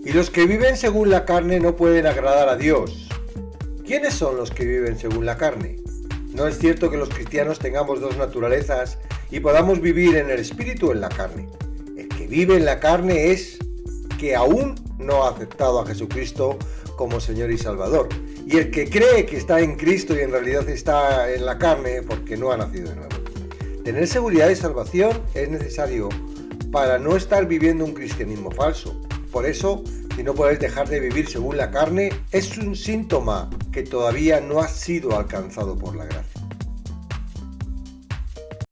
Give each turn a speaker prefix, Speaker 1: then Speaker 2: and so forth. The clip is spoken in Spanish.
Speaker 1: Y los que viven según la carne no pueden agradar a Dios. ¿Quiénes son los que viven según la carne? No es cierto que los cristianos tengamos dos naturalezas y podamos vivir en el espíritu o en la carne. El que vive en la carne es que aún no ha aceptado a Jesucristo como Señor y Salvador. Y el que cree que está en Cristo y en realidad está en la carne porque no ha nacido de nuevo. Tener seguridad de salvación es necesario para no estar viviendo un cristianismo falso. Por eso, si no puedes dejar de vivir según la carne, es un síntoma que todavía no has sido alcanzado por la gracia.